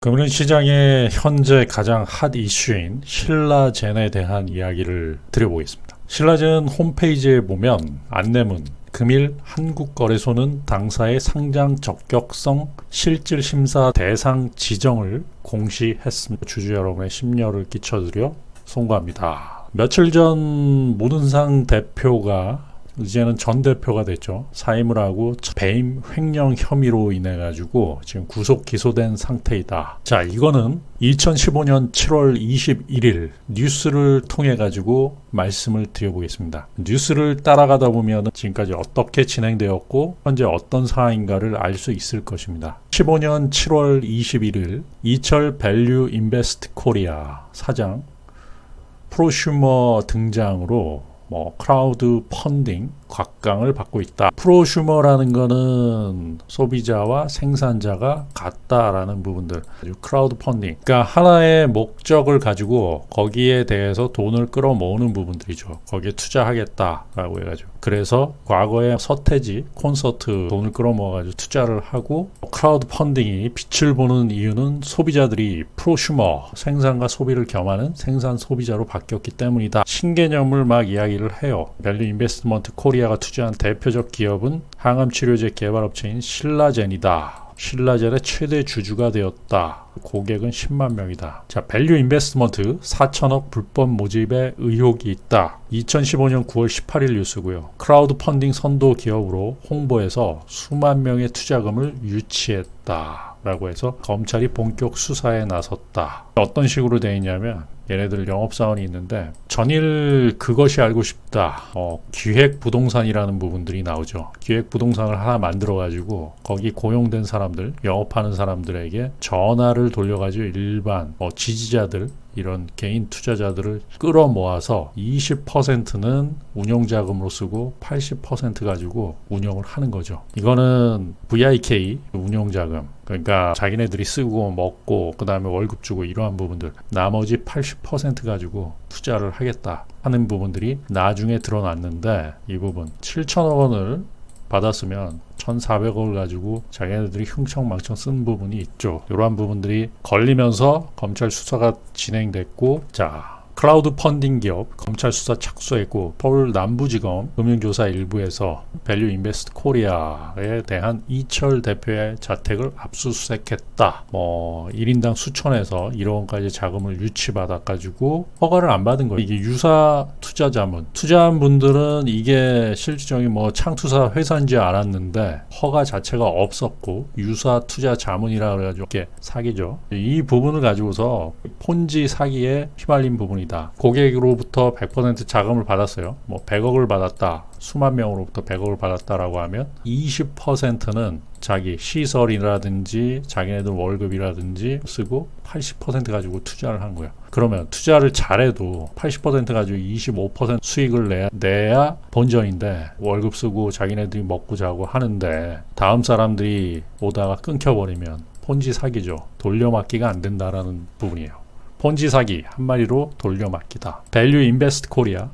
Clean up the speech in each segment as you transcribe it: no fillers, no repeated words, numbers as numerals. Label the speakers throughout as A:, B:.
A: 금융 시장의 현재 가장 핫 이슈인 신라젠에 대한 이야기를 드려보겠습니다. 신라젠 홈페이지에 보면 안내문, 금일 한국거래소는 당사의 상장 적격성 실질심사 대상 지정을 공시했습니다. 주주 여러분의 심려를 끼쳐드려 송구합니다. 며칠 전 문은상 대표가 이제는 전 대표가 됐죠. 사임을 하고 배임 횡령 혐의로 인해 가지고 지금 구속 기소된 상태이다. 자, 이거는 2015년 7월 21일 뉴스를 통해 가지고 말씀을 드려보겠습니다. 뉴스를 따라가다 보면 지금까지 어떻게 진행되었고 현재 어떤 상황인가를 알 수 있을 것입니다. 15년 7월 21일 이철 밸류 인베스트 코리아 사장 프로슈머 등장으로 크라우드 펀딩 곽강을 받고 있다. 프로슈머라는 거는 소비자와 생산자가 같다라는 부분들. 크라우드 펀딩. 그러니까 하나의 목적을 가지고 거기에 대해서 돈을 끌어모으는 부분들이죠. 거기에 투자하겠다라고 해가지고. 그래서 과거에 서태지 콘서트 돈을 끌어모아가지고 투자를 하고 크라우드 펀딩이 빛을 보는 이유는 소비자들이 프로슈머, 생산과 소비를 겸하는 생산 소비자로 바뀌었기 때문이다. 신개념을 막 이야기를 해요. 밸류 인베스트먼트 코리아가 투자한 대표적 기업은 항암치료제 개발업체인 신라젠이다. 신라젠의 최대 주주가 되었다. 고객은 10만 명이다. 자, 밸류 인베스트먼트 4천억 불법 모집의 의혹이 있다. 2015년 9월 18일 뉴스고요. 크라우드 펀딩 선도 기업으로 홍보해서 수만 명의 투자금을 유치했다. 라고 해서 검찰이 본격 수사에 나섰다. 어떤 식으로 되어 있냐면 얘네들 영업사원이 있는데 전일 그것이 알고 싶다. 기획부동산이라는 부분들이 나오죠. 기획부동산을 하나 만들어가지고 거기 고용된 사람들, 영업하는 사람들에게 전화를 돌려가지고 일반 지지자들 이런 개인 투자자들을 끌어모아서 20%는 운용자금으로 쓰고 80% 가지고 운용을 하는 거죠. 이거는 VIK 운용자금, 그러니까 자기네들이 쓰고 먹고 그 다음에 월급 주고 이러한 부분들, 나머지 80% 가지고 투자를 하겠다 하는 부분들이 나중에 드러났는데, 이 부분 7천억 원을 받았으면 1,400억을 가지고 자기네들이 흥청망청 쓴 부분이 있죠. 이러한 부분들이 걸리면서 검찰 수사가 진행됐고, 자, 클라우드 펀딩 기업 검찰 수사 착수했고, 서울 남부지검 금융조사 일부에서 밸류 인베스트 코리아에 대한 이철 대표의 자택을 압수수색했다. 1인당 수천에서 1억 원까지 자금을 유치받아가지고 허가를 안 받은 거예요. 이게 유사 투자자문, 투자한 분들은 이게 실질적인 창투사 회사인지 알았는데 허가 자체가 없었고 유사 투자 자문이라 그래가지고 이게 사기죠. 이 부분을 가지고서 폰지 사기에 휘말린 부분이 고객으로부터 100% 자금을 받았어요. 100억을 받았다. 수만 명으로부터 100억을 받았다라고 하면 20%는 자기 시설이라든지 자기네들 월급이라든지 쓰고 80% 가지고 투자를 한 거야. 그러면 투자를 잘해도 80% 가지고 25% 수익을 내야 본전인데, 월급 쓰고 자기네들이 먹고 자고 하는데 다음 사람들이 오다가 끊겨버리면 폰지 사기죠. 돌려막기가 안 된다라는 부분이에요. 폰지 사기 한마디로 돌려막기다. 밸류 인베스트 코리아,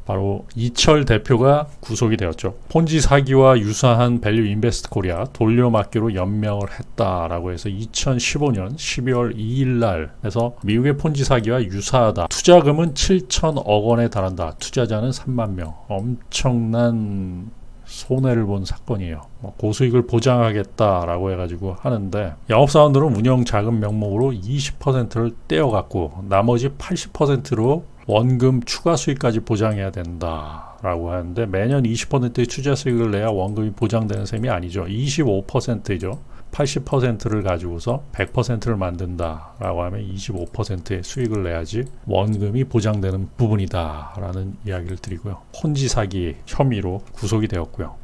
A: 바로 이철 대표가 구속이 되었죠. 폰지 사기와 유사한 밸류 인베스트 코리아 돌려막기로 연명을 했다라고 해서 2015년 12월 2일 날 해서 미국의 폰지 사기와 유사하다. 투자금은 7천억 원에 달한다. 투자자는 3만 명. 엄청난 손해를 본 사건이에요. 고수익을 보장하겠다라고 해가지고 하는데, 영업사원들은 운영자금 명목으로 20%를 떼어갖고 나머지 80%로 원금 추가 수익까지 보장해야 된다라고 하는데, 매년 20%의 투자 수익을 내야 원금이 보장되는 셈이 아니죠. 25%죠. 80%를 가지고서 100%를 만든다라고 하면 25%의 수익을 내야지 원금이 보장되는 부분이다 라는 이야기를 드리고요. 폰지 사기 혐의로 구속이 되었고요.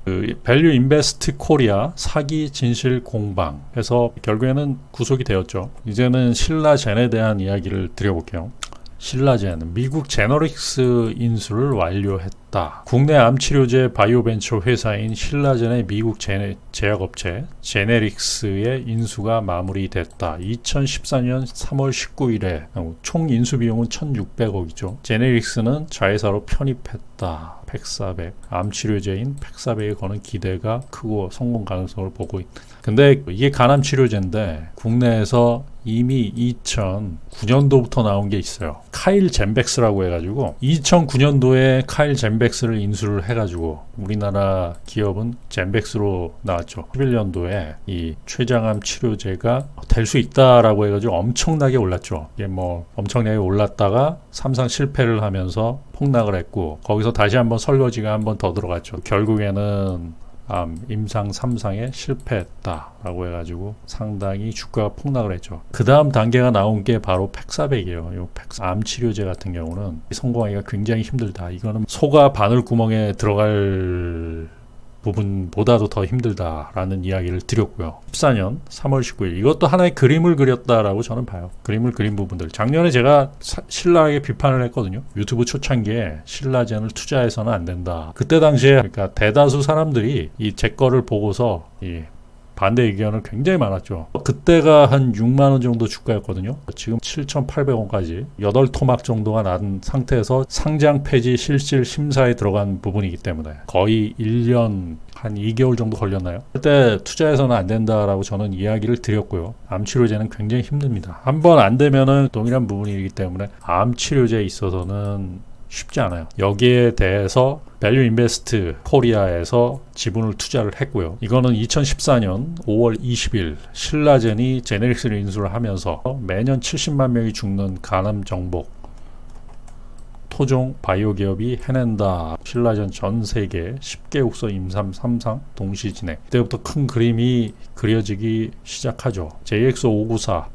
A: 밸류 인베스트 코리아 사기 진실 공방 해서 결국에는 구속이 되었죠. 이제는 신라젠에 대한 이야기를 드려볼게요. 신라젠, 미국 제너릭스 인수를 완료했다. 국내 암치료제 바이오벤처 회사인 신라젠의 미국 제약업체 제네릭스의 인수가 마무리됐다. 2014년 3월 19일에 총 인수 비용은 1,600억이죠. 제네릭스는 자회사로 편입했다. 팩사백, 암치료제인 팩사백에 거는 기대가 크고 성공 가능성을 보고 있다. 근데 이게 간암치료제인데 국내에서 이미 2009년도부터 나온 게 있어요. 카일 젠백스라고 해가지고 2009년도에 카일 젠백스를 인수를 해가지고 우리나라 기업은 젠백스로 나왔죠. 11년도에 이 췌장암 치료제가 될 수 있다라고 해가지고 엄청나게 올랐죠. 이게 뭐 엄청나게 올랐다가 3상 실패를 하면서 폭락을 했고, 거기서 다시 한번 설거지가 한번 더 들어갔죠. 결국에는 임상 3상에 실패했다라고 해가지고 상당히 주가가 폭락을 했죠. 그 다음 단계가 나온 게 바로 팩사백이에요. 암 치료제 같은 경우는 성공하기가 굉장히 힘들다. 이거는 소가 바늘구멍에 들어갈 부분보다도 더 힘들다라는 이야기를 드렸고요. 14년 3월 19일 이것도 하나의 그림을 그렸다라고 저는 봐요. 그림을 그린 부분들. 작년에 제가 신라에게 비판을 했거든요. 유튜브 초창기에 신라젠을 투자해서는 안 된다. 그때 당시에 그러니까 대다수 사람들이 이 제 거를 보고서 이 반대 의견은 굉장히 많았죠. 그때가 한 6만원 정도 주가였거든요. 지금 7,800원까지 8토막 정도가 난 상태에서 상장 폐지 실질 심사에 들어간 부분이기 때문에 거의 1년 한 2개월 정도 걸렸나요? 그때 투자해서는 안 된다라고 저는 이야기를 드렸고요. 암 치료제는 굉장히 힘듭니다. 한번 안 되면은 동일한 부분이기 때문에 암 치료제에 있어서는 쉽지 않아요. 여기에 대해서 밸류 인베스트 코리아에서 지분을 투자를 했고요. 이거는 2014년 5월 20일 신라젠이 제네릭스를 인수를 하면서 매년 70만 명이 죽는 간암 정복 토종 바이오 기업이 해낸다. 신라젠 전 세계 10개국서 임상 3상 동시 진행. 이때부터 큰 그림이 그려지기 시작하죠. JX594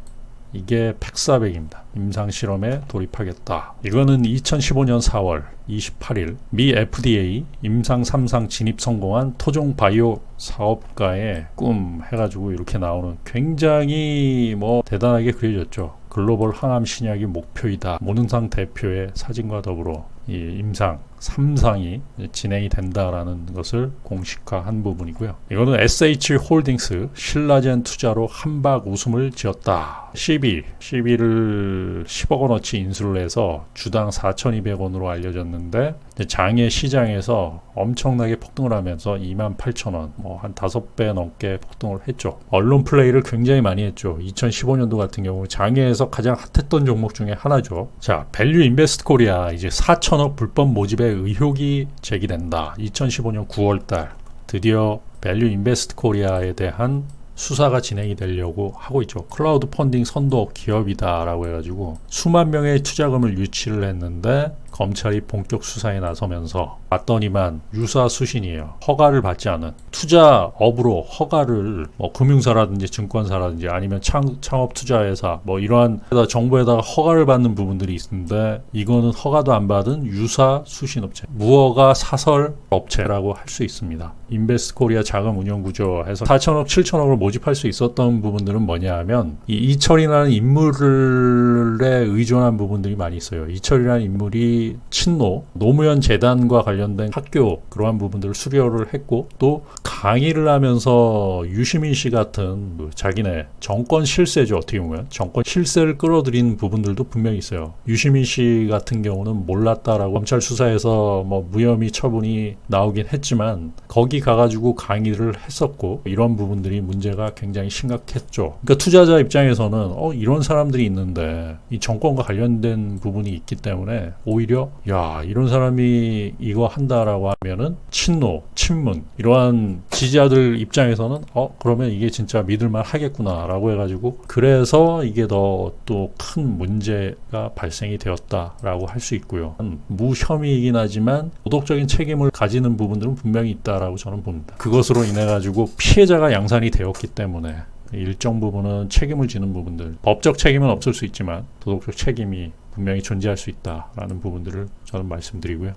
A: 이게 팩사백입니다. 임상 실험에 돌입하겠다. 이거는 2015년 4월 28일 미 FDA 임상 3상 진입 성공한 토종 바이오 사업가의 꿈 해가지고 이렇게 나오는 굉장히 뭐 대단하게 그려졌죠. 글로벌 항암 신약이 목표이다. 모능상 대표의 사진과 더불어 이 임상 3상이 진행이 된다라는 것을 공식화한 부분이고요. 이거는 SH홀딩스 신라젠 투자로 한박 웃음을 지었다. CB를 10억 원어치 인수를 해서 주당 4,200원으로 알려졌는데 장외 시장에서 엄청나게 폭등을 하면서 28,000원, 뭐 한 5배 넘게 폭등을 했죠. 언론 플레이를 굉장히 많이 했죠. 2015년도 같은 경우 장외에서 가장 핫했던 종목 중에 하나죠. 자, 밸류 인베스트 코리아 이제 4,000억 불법 모집의 의혹이 제기된다. 2015년 9월달 드디어 밸류 인베스트 코리아에 대한 수사가 진행이 되려고 하고 있죠. 클라우드 펀딩 선도 기업이다라고 해가지고 수만 명의 투자금을 유치를 했는데 검찰이 본격 수사에 나서면서 봤더니만 유사 수신이에요. 허가를 받지 않은 투자업으로 허가를 뭐 금융사라든지 증권사라든지 아니면 창업 투자회사 뭐 이러한 정부에다가 허가를 받는 부분들이 있는데 이거는 허가도 안 받은 유사 수신업체, 무허가 사설 업체라고 할 수 있습니다. 인베스트 코리아 자금 운영 구조에서 4천억, 7천억을 모집할 수 있었던 부분들은 뭐냐 하면 이 이철이라는 인물에 의존한 부분들이 많이 있어요. 이철이라는 인물이 친노, 노무현 재단과 관련된 학교 그러한 부분들을 수료를 했고 또 강의를 하면서 유시민 씨 같은 자기네 정권 실세죠. 어떻게 보면 정권 실세를 끌어들인 부분들도 분명히 있어요. 유시민 씨 같은 경우는 몰랐다라고 검찰 수사에서 뭐 무혐의 처분이 나오긴 했지만 거기 가가지고 강의를 했었고 이런 부분들이 문제가 굉장히 심각했죠. 그러니까 투자자 입장에서는 이런 사람들이 있는데 이 정권과 관련된 부분이 있기 때문에 오히려 야 이런 사람이 이거 한다라고 하면은 친노, 친문 이러한 지지자들 입장에서는 그러면 이게 진짜 믿을만 하겠구나라고 해가지고 그래서 이게 더 또 큰 문제가 발생이 되었다라고 할 수 있고요. 무혐의이긴 하지만 도덕적인 책임을 가지는 부분들은 분명히 있다라고 저는 봅니다. 그것으로 인해 가지고 피해자가 양산이 되었기 때문에 일정 부분은 책임을 지는 부분들, 법적 책임은 없을 수 있지만 도덕적 책임이 분명히 존재할 수 있다라는 부분들을 저는 말씀드리고요.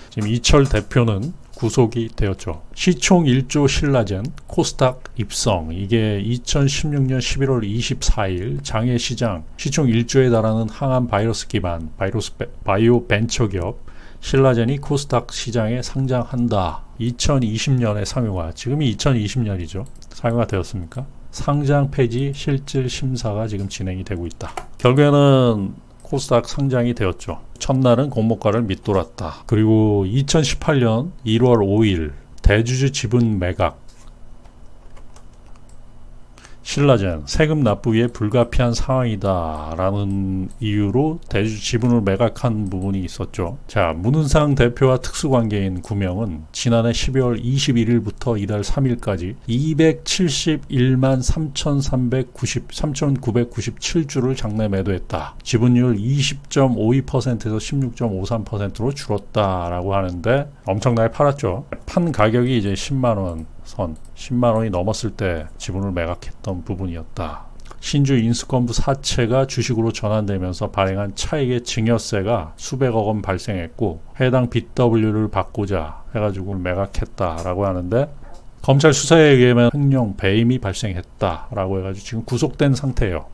A: 지금 이철 대표는 구속이 되었죠. 시총 1조 신라젠 코스닥 입성 이게 2016년 11월 24일 장외시장 시총 1조에 달하는 항암 바이러스 기반 바이오 벤처 기업 신라젠이 코스닥 시장에 상장한다. 2020년에 상용화, 지금이 2020년이죠. 상용화 되었습니까? 상장 폐지 실질 심사가 지금 진행이 되고 있다. 결국에는 코스닥 상장이 되었죠. 첫날은 공모가를 밑돌았다. 그리고 2018년 1월 5일 대주주 지분 매각 신라젠 세금 납부에 불가피한 상황이다라는 이유로 대주주 지분을 매각한 부분이 있었죠. 자, 문은상 대표와 특수관계인 구명은 지난해 12월 21일부터 이달 3일까지 271만 3,997주를 장내 매도했다. 지분율 20.52%에서 16.53%로 줄었다라고 하는데 엄청나게 팔았죠. 판 가격이 이제 10만원 선, 10만원이 넘었을 때 지분을 매각했던 부분이었다. 신주 인수권부 사채가 주식으로 전환되면서 발행한 차익의 증여세가 수백억 원 발생했고 해당 BW를 받고자 해가지고 매각했다라고 하는데 검찰 수사에 의하면 횡령 배임이 발생했다라고 해가지고 지금 구속된 상태예요.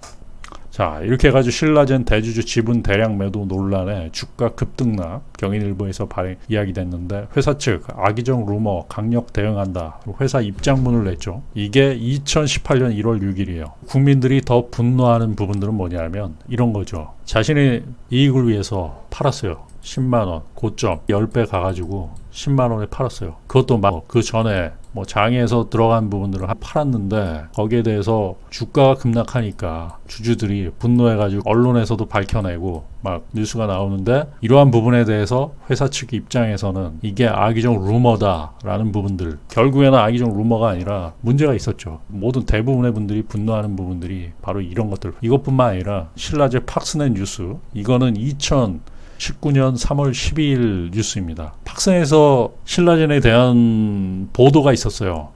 A: 자, 이렇게 해가지고 신라젠 대주주 지분 대량 매도 논란에 주가 급등락 경인일보에서 이야기됐는데 회사 측 악의적 루머 강력 대응한다. 회사 입장문을 냈죠. 이게 2018년 1월 6일이에요. 국민들이 더 분노하는 부분들은 뭐냐면 이런 거죠. 자신의 이익을 위해서 팔았어요. 10만원 고점 10배 가가지고 10만원에 팔았어요. 그것도 막 그 전에 뭐 장에서 들어간 부분들을 팔았는데 거기에 대해서 주가가 급락하니까 주주들이 분노해가지고 언론에서도 밝혀내고 막 뉴스가 나오는데 이러한 부분에 대해서 회사 측 입장에서는 이게 악의적 루머다라는 부분들, 결국에는 악의적 루머가 아니라 문제가 있었죠. 모든 대부분의 분들이 분노하는 부분들이 바로 이런 것들. 이것뿐만 아니라 신라제 팍스넷 뉴스, 이거는 2019년 3월 12일 뉴스입니다. 팍스넷에서 신라젠에 대한 보도가 있었어요.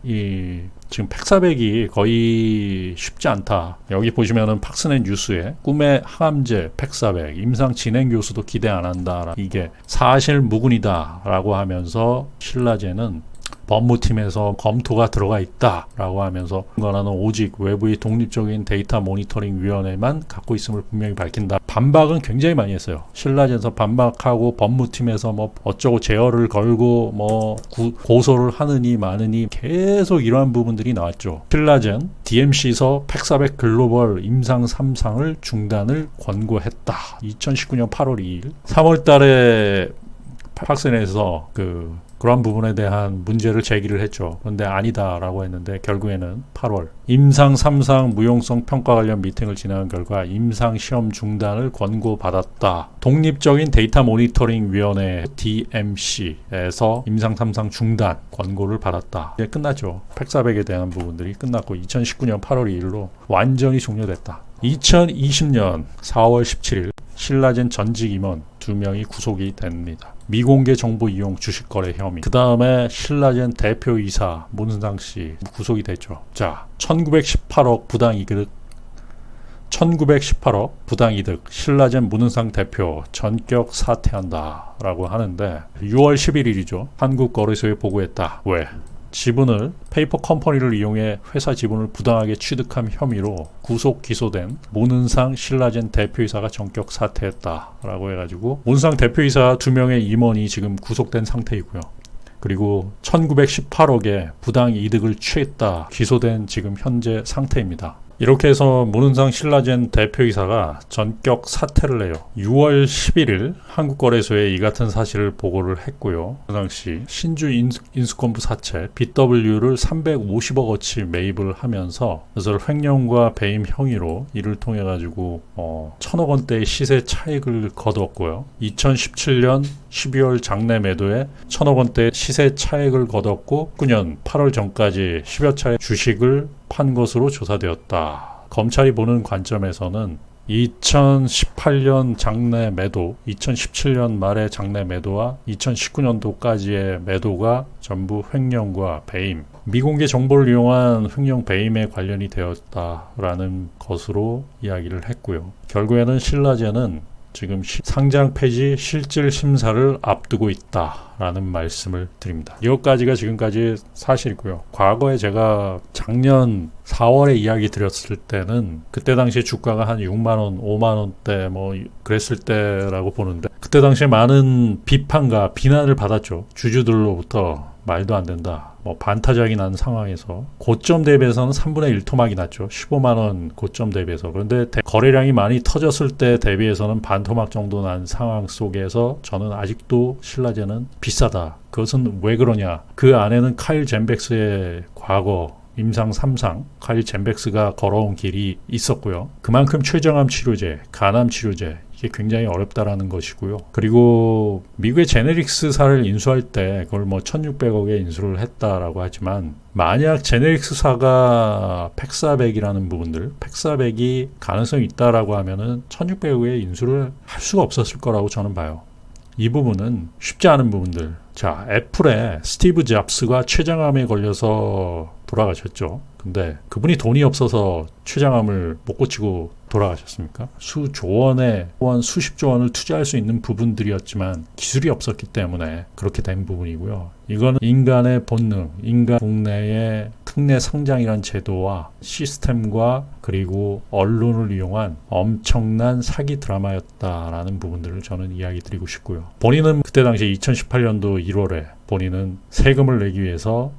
A: 지금 팩사백이 거의 쉽지 않다. 여기 보시면은 팍스넷 뉴스에 꿈의 항암제 팩사백, 임상 진행 교수도 기대 안 한다. 이게 사실 무근이다 라고 하면서 신라젠은 법무팀에서 검토가 들어가 있다라고 하면서 그거는 오직 외부의 독립적인 데이터 모니터링 위원회만 갖고 있음을 분명히 밝힌다. 반박은 굉장히 많이 했어요. 신라젠에서 반박하고 법무팀에서 뭐 어쩌고 제어를 걸고 뭐 고소를 하느니 마느니 계속 이러한 부분들이 나왔죠. 신라젠 DMC에서 팩사백 글로벌 임상 3상을 중단을 권고했다. 2019년 8월 2일 3월 달에 팍스넷에서 그런 부분에 대한 문제를 제기를 했죠. 그런데 아니다라고 했는데 결국에는 8월 임상 3상 무용성 평가 관련 미팅을 진행한 결과 임상 시험 중단을 권고받았다. 독립적인 데이터 모니터링 위원회 DMC에서 임상 3상 중단 권고를 받았다. 이제 끝났죠. 팩사백에 대한 부분들이 끝났고 2019년 8월 2일로 완전히 종료됐다. 2020년 4월 17일 신라젠 전직 임원 2명이 구속이 됩니다. 미공개 정보 이용 주식거래 혐의. 그 다음에 신라젠 대표이사 문은상 씨 구속이 됐죠. 자, 1918억 부당이득 신라젠 문은상 대표 전격 사퇴한다 라고 하는데 6월 11일이죠. 한국거래소에 보고했다. 왜? 지분을 페이퍼 컴퍼니를 이용해 회사 지분을 부당하게 취득한 혐의로 구속 기소된 문은상 신라젠 대표이사가 전격 사퇴했다라고 해가지고 문은상 대표이사 2명의 임원이 지금 구속된 상태이고요. 그리고 1918억의 부당 이득을 취했다 기소된 지금 현재 상태입니다. 이렇게 해서 문은상 신라젠 대표이사가 전격 사퇴를 해요. 6월 11일 한국거래소에 이 같은 사실을 보고를 했고요. 그 당시 신주 인수권부 사채 BW를 350억어치 매입을 하면서 그래서 횡령과 배임 형의로 이를 통해 가지고 1,000억 원대의 시세 차익을 거두었고요. 2017년 12월 장내 매도에 1,000억 원대의 시세 차익을 거뒀고 9년 8월 전까지 10여 차례 주식을 판 것으로 조사되었다. 검찰이 보는 관점에서는 2018년 장내 매도, 2017년 말의 장내 매도와 2019년도까지의 매도가 전부 횡령과 배임, 미공개 정보를 이용한 횡령 배임에 관련이 되었다라는 것으로 이야기를 했고요. 결국에는 신라젠은 지금 상장 폐지 실질 심사를 앞두고 있다라는 말씀을 드립니다. 이것까지가 지금까지 사실이고요. 과거에 제가 작년 4월에 이야기 드렸을 때는 그때 당시에 주가가 한 6만원, 5만원대 뭐 그랬을 때라고 보는데 그때 당시에 많은 비판과 비난을 받았죠. 주주들로부터 말도 안 된다. 뭐 반타작이 난 상황에서 고점 대비해서는 3분의 1 토막이 났죠. 15만원 고점 대비해서. 그런데 거래량이 많이 터졌을 때 대비해서는 반 토막 정도 난 상황 속에서 저는 아직도 신라젠은 비싸다. 그것은 왜 그러냐. 그 안에는 카일 젠백스의 과거 임상 3상 카일 젠백스가 걸어온 길이 있었고요. 그만큼 췌장암 치료제, 간암 치료제 이게 굉장히 어렵다라는 것이고요. 그리고 미국의 제네릭스사를 인수할 때 그걸 뭐 1600억에 인수를 했다라고 하지만 만약 제네릭스사가 팩사백이라는 부분들, 팩사백이 가능성이 있다라고 하면은 1600억에 인수를 할 수가 없었을 거라고 저는 봐요. 이 부분은 쉽지 않은 부분들. 자, 애플의 스티브 잡스가 췌장암에 걸려서 돌아가셨죠. 근데 그분이 돈이 없어서 췌장암을 못 고치고 돌아가셨습니까? 수조 원에 또한 수십조 원을 투자할 수 있는 부분들이었지만 기술이 없었기 때문에 그렇게 된 부분이고요. 이거는 인간의 본능, 인간 국내의 특례 상장이라는 제도와 시스템과 그리고 언론을 이용한 엄청난 사기 드라마였다라는 부분들을 저는 이야기 드리고 싶고요. 본인은 그때 당시 2018년도 1월에 본인은 세금을 내기 위해서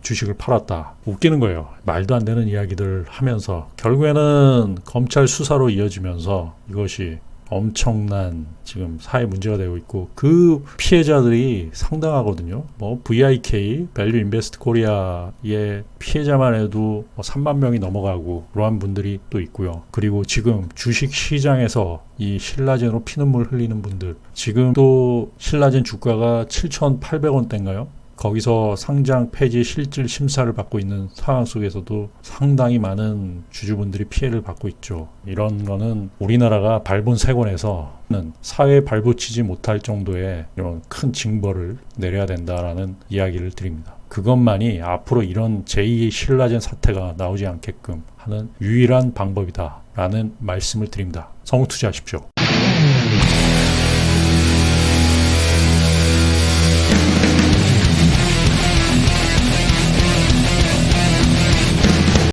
A: 주식을 팔았다. 웃기는 거예요. 말도 안 되는 이야기들 하면서 결국에는 검찰 수사로 이어지면서 이것이 엄청난 지금 사회 문제가 되고 있고 그 피해자들이 상당하거든요. 뭐 VIK, 밸류 인베스트 코리아의 피해자만 해도 3만 명이 넘어가고 그러한 분들이 또 있고요. 그리고 지금 주식 시장에서 이 신라젠으로 피눈물 흘리는 분들 지금 또 신라젠 주가가 7,800원대인가요? 거기서 상장 폐지 실질 심사를 받고 있는 상황 속에서도 상당히 많은 주주분들이 피해를 받고 있죠. 이런 거는 우리나라가 발본색원에서는 사회에 발붙이지 못할 정도의 이런 큰 징벌을 내려야 된다라는 이야기를 드립니다. 그것만이 앞으로 이런 제2의 신라젠 사태가 나오지 않게끔 하는 유일한 방법이다라는 말씀을 드립니다. 성우 투자하십시오.